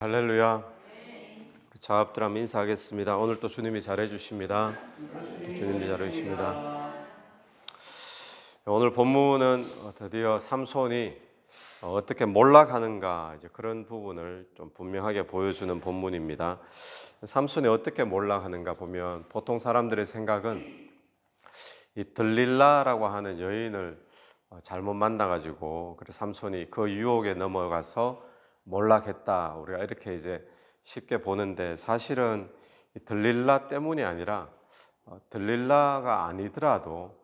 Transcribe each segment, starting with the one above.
할렐루야. 자업들 한번 인사하겠습니다. 오늘 또 주님이 잘해 주십니다. 주님이 잘해 주십니다. 오늘 본문은 드디어 삼손이 어떻게 몰락하는가 이제 그런 부분을 좀 분명하게 보여주는 본문입니다. 삼손이 어떻게 몰락하는가 보면 보통 사람들의 생각은 이 들릴라라고 하는 여인을 잘못 만나가지고 그래서 삼손이 그 유혹에 넘어가서 몰락했다. 우리가 이렇게 이제 쉽게 보는데 사실은 이 들릴라 때문이 아니라 들릴라가 아니더라도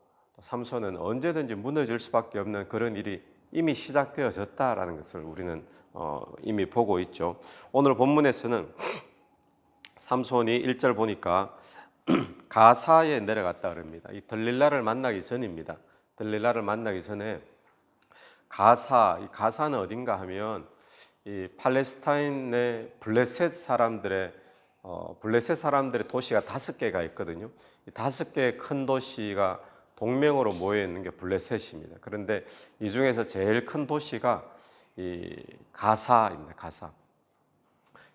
삼손은 언제든지 무너질 수밖에 없는 그런 일이 이미 시작되어졌다라는 것을 우리는 이미 보고 있죠. 오늘 본문에서는 삼손이 1절 보니까 가사에 내려갔다 그럽니다. 이 들릴라를 만나기 전입니다. 들릴라를 만나기 전에 이 가사는 어딘가 하면 이 팔레스타인의 블레셋 사람들의 도시가 5개가 있거든요. 이 5개의 큰 도시가 동맹으로 모여 있는 게 블레셋입니다. 그런데 이 중에서 제일 큰 도시가 이 가사입니다. 가사.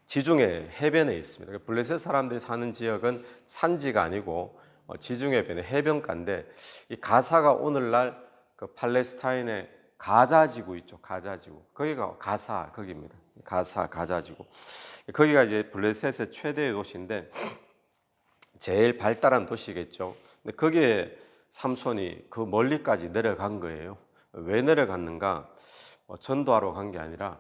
지중해 해변에 있습니다. 블레셋 사람들이 사는 지역은 산지가 아니고 지중해 해변의 해변가인데 이 가사가 오늘날 그 팔레스타인의 가자지구 있죠. 가자지구. 거기가 거기입니다. 가자지구. 거기가 이제 블레셋의 최대의 도시인데 제일 발달한 도시겠죠. 근데 거기에 삼손이 그 멀리까지 내려간 거예요. 왜 내려갔는가? 전도하러 간 게 아니라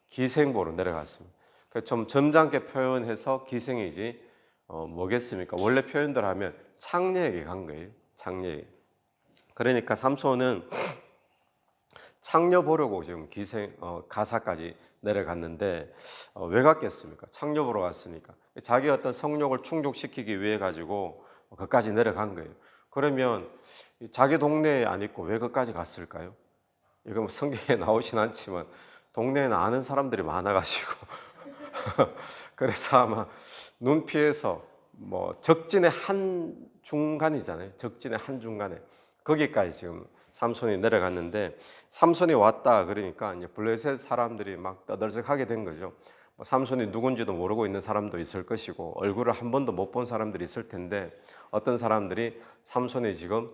기생보로 내려갔습니다. 좀 점잖게 표현해서 기생이지 뭐겠습니까? 원래 표현대로 하면 창녀에게 간 거예요. 창녀에게. 그러니까 삼손은 창녀 보려고 지금 가사까지 내려갔는데 왜 갔겠습니까? 창녀 보러 갔으니까 자기 어떤 성욕을 충족시키기 위해 가지고 거기까지 내려간 거예요. 그러면 자기 동네에 안 있고 왜 거기까지 갔을까요? 이거 뭐 성경에 나오진 않지만 동네에는 아는 사람들이 많아가지고 그래서 아마 눈피해서 뭐 적진의 한 중간이잖아요. 적진의 한 중간에 거기까지 지금 삼손이 내려갔는데 삼손이 왔다 그러니까 이제 블레셋 사람들이 막 떠들썩하게 된 거죠. 삼손이 누군지도 모르고 있는 사람도 있을 것이고 얼굴을 한 번도 못 본 사람들이 있을 텐데 어떤 사람들이 삼손이 지금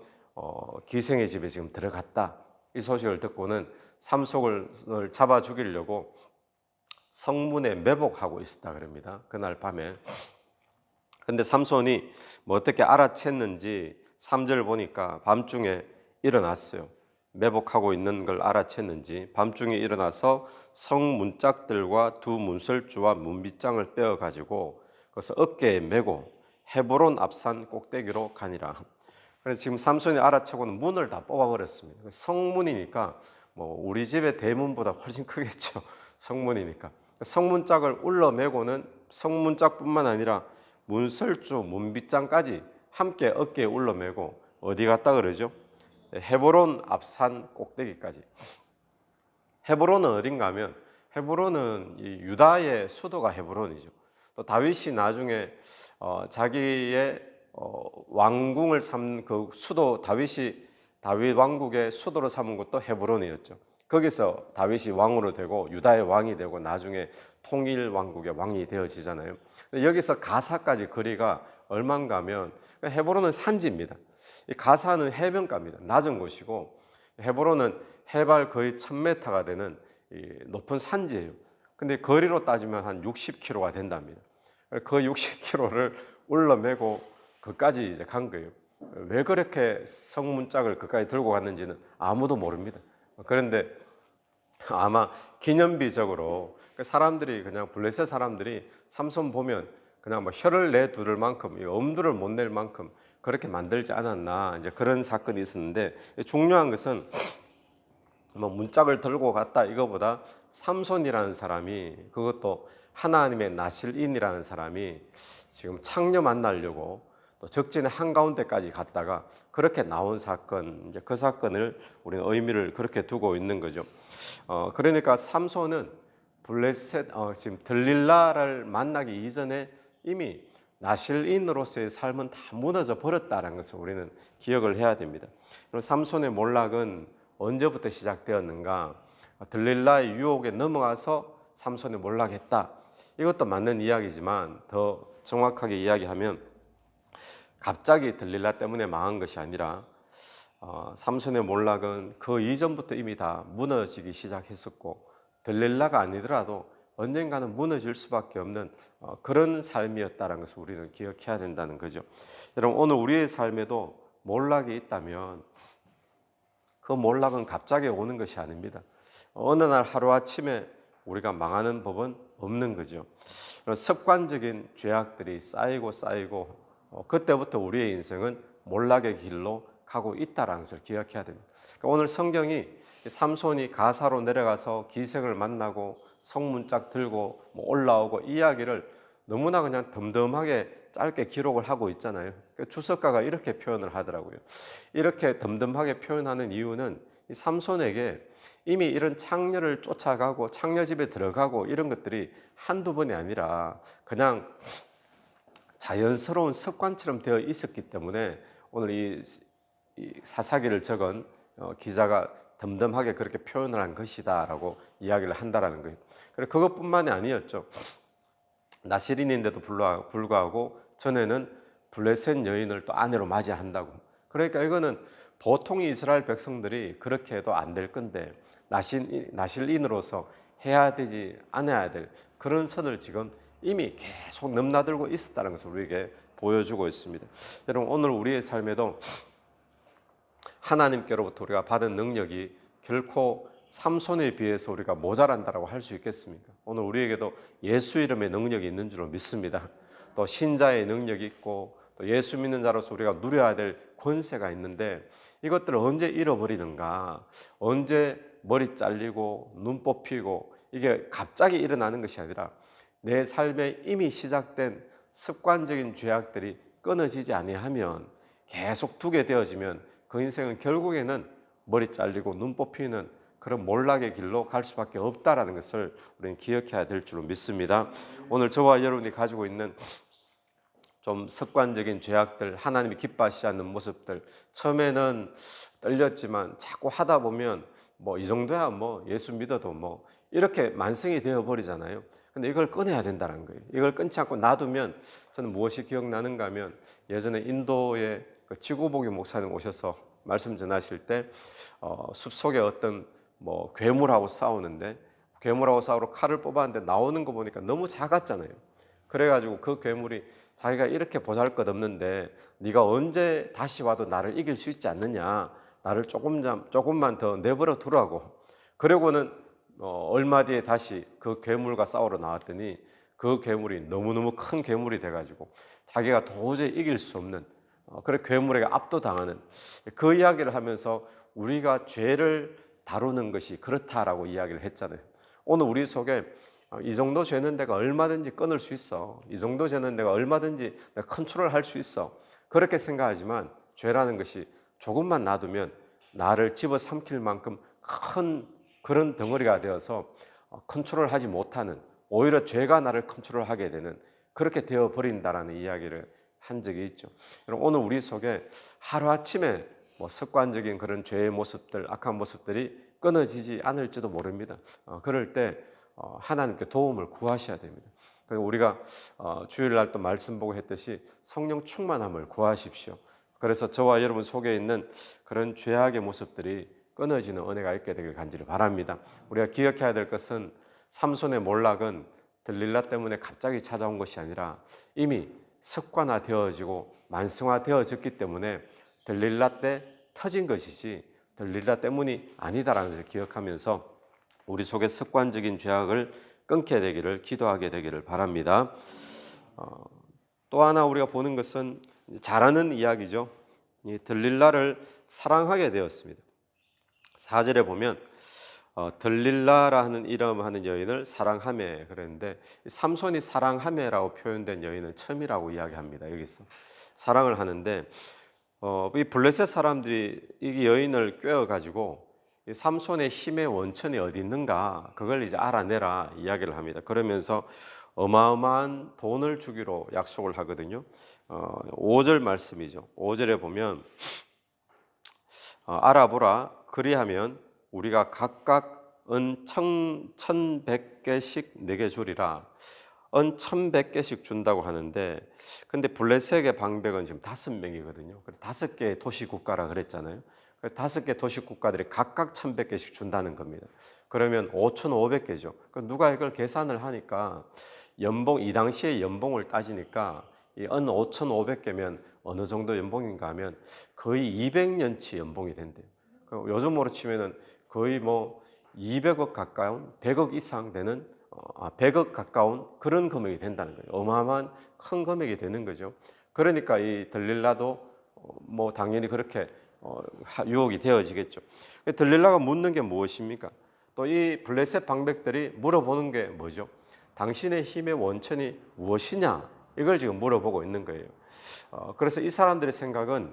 기생의 집에 지금 들어갔다 이 소식을 듣고는 삼손을 잡아 죽이려고 성문에 매복하고 있었다 그럽니다. 그날 밤에. 근데 삼손이 뭐 어떻게 알아챘는지 3절 보니까 밤중에 일어났어요. 매복하고 있는 걸 알아챘는지 밤중에 일어나서 성문짝들과 두 문설주와 문빗장을 빼어가지고 그래서 어깨에 메고 헤브론 앞산 꼭대기로 가니라. 그래서 지금 삼손이 알아채고는 문을 다 뽑아버렸습니다. 성문이니까 뭐 우리 집의 대문보다 훨씬 크겠죠. 성문이니까. 성문짝을 울러매고는 성문짝뿐만 아니라 문설주, 문빗장까지 함께 어깨에 울러매고 어디 갔다 그러죠? 헤브론 앞산 꼭대기까지. 헤브론은 어딘가 하면 헤브론은 이 유다의 수도가 헤브론이죠. 또 다윗이 나중에 자기의 왕궁을 삼는 그 수도 다윗 왕국의 수도로 삼은 것도 헤브론이었죠. 거기서 다윗이 왕으로 되고 유다의 왕이 되고 나중에 통일 왕국의 왕이 되어지잖아요. 여기서 가사까지 거리가 얼마인가 하면 헤브론은 산지입니다. 이 가사는 해변가입니다. 낮은 곳이고 헤브론은 해발 거의 1000m가 되는 높은 산지예요. 근데 거리로 따지면 한 60km가 된답니다. 그 60km를 울러매고 그까지 이제 간 거예요. 왜 그렇게 성문짝을 그까지 들고 갔는지는 아무도 모릅니다. 그런데 아마 기념비적으로 사람들이 그냥 블레셋 사람들이 삼손 보면 그냥 뭐 혀를 내두를 만큼 엄두를 못 낼 만큼 그렇게 만들지 않았나 이제 그런 사건이 있었는데 중요한 것은 뭐 문짝을 들고 갔다 이거보다 삼손이라는 사람이 그것도 하나님의 나실인이라는 사람이 지금 창녀 만나려고 또 적진의 한가운데까지 갔다가 그렇게 나온 사건 이제 그 사건을 우리는 의미를 그렇게 두고 있는 거죠. 그러니까 삼손은 블레셋 지금 들릴라를 만나기 이전에 이미 나실인으로서의 삶은 다 무너져 버렸다는 것을 우리는 기억을 해야 됩니다. 삼손의 몰락은 언제부터 시작되었는가? 들릴라의 유혹에 넘어가서 삼손이 몰락했다. 이것도 맞는 이야기지만 더 정확하게 이야기하면 갑자기 들릴라 때문에 망한 것이 아니라 삼손의 몰락은 그 이전부터 이미 다 무너지기 시작했었고 들릴라가 아니더라도 언젠가는 무너질 수밖에 없는 그런 삶이었다는 것을 우리는 기억해야 된다는 거죠. 여러분, 오늘 우리의 삶에도 몰락이 있다면 그 몰락은 갑자기 오는 것이 아닙니다. 어느 날 하루아침에 우리가 망하는 법은 없는 거죠. 습관적인 죄악들이 쌓이고 그때부터 우리의 인생은 몰락의 길로 가고 있다는 것을 기억해야 됩니다. 그러니까 오늘 성경이 삼손이 가사로 내려가서 기생을 만나고 성문짝 들고 올라오고 이야기를 너무나 그냥 덤덤하게 짧게 기록을 하고 있잖아요. 주석가가 이렇게 표현을 하더라고요. 이렇게 덤덤하게 표현하는 이유는 이 삼손에게 이미 이런 창녀를 쫓아가고 창녀 집에 들어가고 이런 것들이 한두 번이 아니라 그냥 자연스러운 습관처럼 되어 있었기 때문에 오늘 이 사사기를 적은 기자가 덤덤하게 그렇게 표현을 한 것이다라고 이야기를 한다라는 거예요. 그리고 그것뿐만이 아니었죠. 나실인인데도 불구하고 전에는 블레셋 여인을 또 아내로 맞이한다고. 그러니까 이거는 보통 이스라엘 백성들이 그렇게 해도 안 될 건데 나실인으로서 해야 되지 않아야 될 그런 선을 지금 이미 계속 넘나들고 있었다는 것을 우리에게 보여주고 있습니다. 여러분, 오늘 우리의 삶에도 하나님께로부터 우리가 받은 능력이 결코 삼손에 비해서 우리가 모자란다라고 할 수 있겠습니까? 오늘 우리에게도 예수 이름의 능력이 있는 줄로 믿습니다. 또 신자의 능력이 있고 또 예수 믿는 자로서 우리가 누려야 될 권세가 있는데 이것들을 언제 잃어버리는가? 언제 머리 잘리고 눈 뽑히고 이게 갑자기 일어나는 것이 아니라 내 삶에 이미 시작된 습관적인 죄악들이 끊어지지 아니하면 계속 두게 되어지면 그 인생은 결국에는 머리 잘리고 눈 뽑히는 그런 몰락의 길로 갈 수밖에 없다라는 것을 우리는 기억해야 될 줄로 믿습니다. 오늘 저와 여러분이 가지고 있는 좀 습관적인 죄악들, 하나님이 기뻐하시지 않는 모습들, 처음에는 떨렸지만 자꾸 하다 보면 이 정도야 예수 믿어도 이렇게 만성이 되어 버리잖아요. 근데 이걸 끊어야 된다는 거예요. 이걸 끊지 않고 놔두면 저는 무엇이 기억나는가 하면 예전에 인도의 지구복이 목사님 오셔서 말씀 전하실 때 숲속에 어떤 괴물하고 싸우는데 괴물하고 싸우러 칼을 뽑았는데 나오는 거 보니까 너무 작았잖아요. 그래가지고 그 괴물이 자기가 이렇게 보잘것없는데 네가 언제 다시 와도 나를 이길 수 있지 않느냐, 나를 조금만 더 내버려 두라고. 그러고는 얼마 뒤에 다시 그 괴물과 싸우러 나왔더니 그 괴물이 너무너무 큰 괴물이 돼가지고 자기가 도저히 이길 수 없는 그래 괴물에게 압도당하는 그 이야기를 하면서 우리가 죄를 다루는 것이 그렇다라고 이야기를 했잖아요. 오늘 우리 속에 이 정도 죄는 내가 얼마든지 끊을 수 있어. 이 정도 죄는 내가 얼마든지 내가 컨트롤할 수 있어. 그렇게 생각하지만 죄라는 것이 조금만 놔두면 나를 집어삼킬 만큼 큰 그런 덩어리가 되어서 컨트롤하지 못하는, 오히려 죄가 나를 컨트롤하게 되는 그렇게 되어버린다라는 이야기를 한 적이 있죠. 여러분, 오늘 우리 속에 하루아침에 습관적인 그런 죄의 모습들, 악한 모습들이 끊어지지 않을지도 모릅니다. 그럴 때 하나님께 도움을 구하셔야 됩니다. 우리가 주일날 또 말씀 보고 했듯이 성령 충만함을 구하십시오. 그래서 저와 여러분 속에 있는 그런 죄악의 모습들이 끊어지는 은혜가 있게 되길 간절히 바랍니다. 우리가 기억해야 될 것은 삼손의 몰락은 들릴라 때문에 갑자기 찾아온 것이 아니라 이미 습관화되어지고 만성화되어졌기 때문에 들릴라 때 터진 것이지 들릴라 때문이 아니다라는 것을 기억하면서 우리 속에 습관적인 죄악을 끊게 되기를 기도하게 되기를 바랍니다. 또 하나 우리가 보는 것은 잘하는 이야기죠. 이 들릴라를 사랑하게 되었습니다. 4절에 보면 들릴라라는 이름하는 여인을 사랑하매 그랬는데 삼손이 사랑하매라고 표현된 여인은 처음이라고 이야기합니다. 여기서 사랑을 하는데 이 블레셋 사람들이 이 여인을 꿰어가지고 삼손의 힘의 원천이 어디 있는가 그걸 이제 알아내라 이야기를 합니다. 그러면서 어마어마한 돈을 주기로 약속을 하거든요. 5절 말씀이죠. 5절에 보면 알아보라 그리하면 우리가 각각 은 1,100개씩 내게 주리라. 은 1,100개씩 준다고 하는데, 근데 블레셋의 방백은 지금 5명이거든요. 5개의 도시 국가라 그랬잖아요. 5개 도시 국가들이 각각 1,100개씩 준다는 겁니다. 그러면 5,500개죠. 누가 이걸 계산을 하니까 연봉, 이 당시의 연봉을 따지니까 은 5,500개면 어느 정도 연봉인가 하면 거의 200년치 연봉이 된대요. 요즘으로 치면은 거의 뭐 200억 가까운, 100억 이상 되는 100억 가까운 그런 금액이 된다는 거예요. 어마어마한 큰 금액이 되는 거죠. 그러니까 이 들릴라도 뭐 당연히 그렇게 유혹이 되어지겠죠. 들릴라가 묻는 게 무엇입니까? 또 이 블레셋 방백들이 물어보는 게 뭐죠? 당신의 힘의 원천이 무엇이냐? 이걸 지금 물어보고 있는 거예요. 그래서 이 사람들의 생각은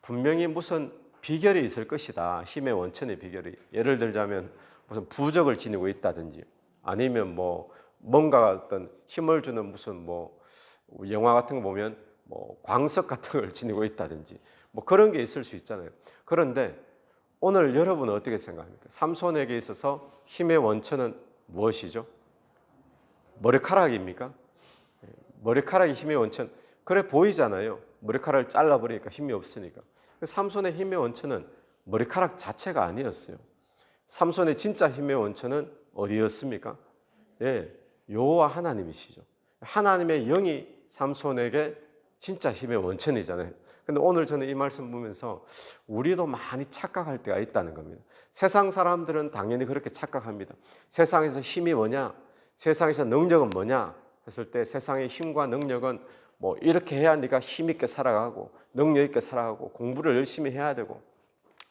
분명히 무슨 비결이 있을 것이다. 힘의 원천의 비결이. 예를 들자면 무슨 부적을 지니고 있다든지, 아니면 뭐 뭔가 어떤 힘을 주는 무슨 뭐 영화 같은 거 보면 뭐 광석 같은 걸 지니고 있다든지 뭐 그런 게 있을 수 있잖아요. 그런데 오늘 여러분은 어떻게 생각합니까? 삼손에게 있어서 힘의 원천은 무엇이죠? 머리카락입니까? 머리카락이 힘의 원천. 그래 보이잖아요. 머리카락을 잘라버리니까 힘이 없으니까. 삼손의 힘의 원천은 머리카락 자체가 아니었어요. 삼손의 진짜 힘의 원천은 어디였습니까? 예, 여호와 하나님이시죠. 하나님의 영이 삼손에게 진짜 힘의 원천이잖아요. 근데 오늘 저는 이 말씀 보면서 우리도 많이 착각할 때가 있다는 겁니다. 세상 사람들은 당연히 그렇게 착각합니다. 세상에서 힘이 뭐냐? 세상에서 능력은 뭐냐? 했을 때 세상의 힘과 능력은 뭐 이렇게 해야 네가 힘 있게 살아가고 능력 있게 살아가고 공부를 열심히 해야 되고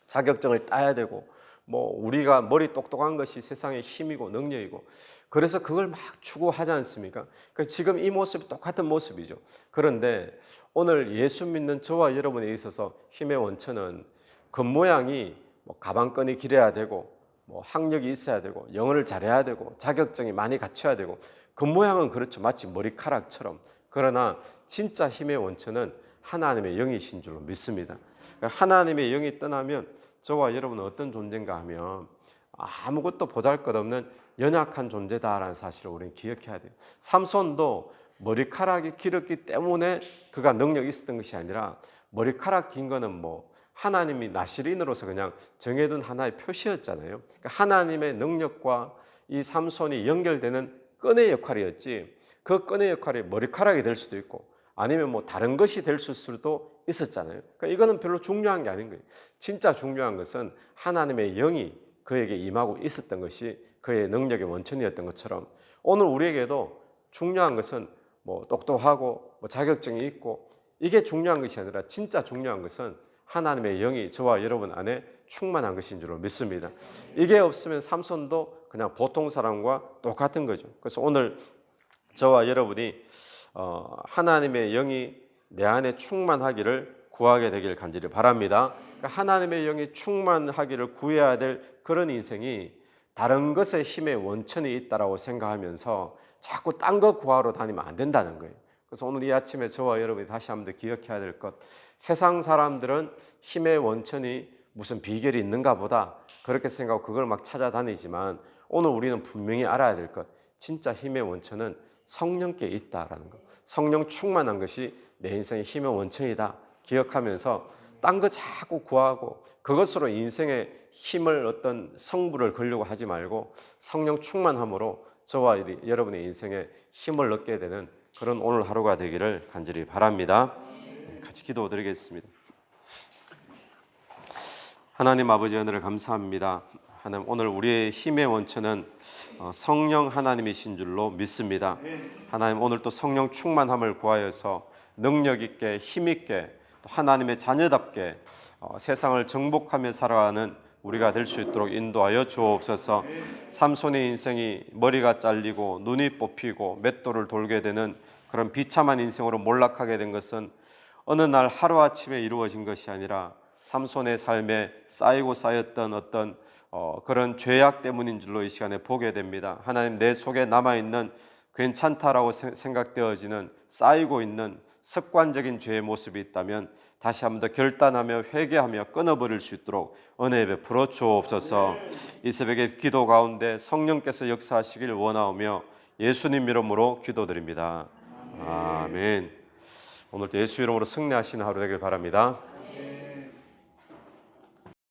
자격증을 따야 되고 뭐 우리가 머리 똑똑한 것이 세상의 힘이고 능력이고, 그래서 그걸 막 추구하지 않습니까? 그러니까 지금 이 모습이 똑같은 모습이죠. 그런데 오늘 예수 믿는 저와 여러분에 있어서 힘의 원천은 겉모양이 뭐 가방끈이 길어야 되고 뭐 학력이 있어야 되고 영어를 잘해야 되고 자격증이 많이 갖춰야 되고 겉모양은 그렇죠. 마치 머리카락처럼. 그러나 진짜 힘의 원천은 하나님의 영이신 줄로 믿습니다. 하나님의 영이 떠나면 저와 여러분은 어떤 존재인가 하면 아무것도 보잘것없는 연약한 존재다라는 사실을 우리는 기억해야 돼요. 삼손도 머리카락이 길었기 때문에 그가 능력이 있었던 것이 아니라 머리카락 긴 거는 뭐 하나님이 나시린으로서 그냥 정해둔 하나의 표시였잖아요. 그러니까 하나님의 능력과 이 삼손이 연결되는 끈의 역할이었지, 그 끈의 역할이 머리카락이 될 수도 있고 아니면 뭐 다른 것이 될 수도 있었잖아요. 그러니까 이거는 별로 중요한 게 아닌 거예요. 진짜 중요한 것은 하나님의 영이 그에게 임하고 있었던 것이 그의 능력의 원천이었던 것처럼 오늘 우리에게도 중요한 것은 뭐 똑똑하고 뭐 자격증이 있고 이게 중요한 것이 아니라 진짜 중요한 것은 하나님의 영이 저와 여러분 안에 충만한 것인 줄로 믿습니다. 이게 없으면 삼손도 그냥 보통 사람과 똑같은 거죠. 그래서 오늘 저와 여러분이 하나님의 영이 내 안에 충만하기를 구하게 되길 간절히 바랍니다. 하나님의 영이 충만하기를 구해야 될 그런 인생이 다른 것에 힘의 원천이 있다라고 생각하면서 자꾸 딴 거 구하러 다니면 안 된다는 거예요. 그래서 오늘 이 아침에 저와 여러분이 다시 한번 기억해야 될 것, 세상 사람들은 힘의 원천이 무슨 비결이 있는가 보다 그렇게 생각하고 그걸 막 찾아다니지만 오늘 우리는 분명히 알아야 될 것, 진짜 힘의 원천은 성령께 있다라는 것. 성령 충만한 것이 내 인생의 힘의 원천이다 기억하면서 딴 거 자꾸 구하고 그것으로 인생의 힘을 어떤 성부를 걸려고 하지 말고 성령 충만함으로 저와 여러분의 인생에 힘을 얻게 되는 그런 오늘 하루가 되기를 간절히 바랍니다. 같이 기도드리겠습니다. 하나님 아버지, 은혜를 감사합니다. 하나님, 오늘 우리의 힘의 원천은 성령 하나님이신 줄로 믿습니다. 하나님, 오늘 또 성령 충만함을 구하여서 능력 있게 힘 있게 또 하나님의 자녀답게 세상을 정복하며 살아가는 우리가 될 수 있도록 인도하여 주옵소서. 삼손의 인생이 머리가 잘리고 눈이 뽑히고 맷돌을 돌게 되는 그런 비참한 인생으로 몰락하게 된 것은 어느 날 하루아침에 이루어진 것이 아니라 삼손의 삶에 쌓이고 쌓였던 어떤 그런 죄악 때문인 줄로 이 시간에 보게 됩니다. 하나님, 내 속에 남아있는 괜찮다라고 생각되어지는 쌓이고 있는 습관적인 죄의 모습이 있다면 다시 한번 더 결단하며 회개하며 끊어버릴 수 있도록 은혜 베풀어 주옵소서. 이 새벽에 기도 가운데 성령께서 역사하시길 원하오며 예수님 이름으로 기도드립니다. 아멘. 오늘도 예수 이름으로 승리하시는 하루 되길 바랍니다.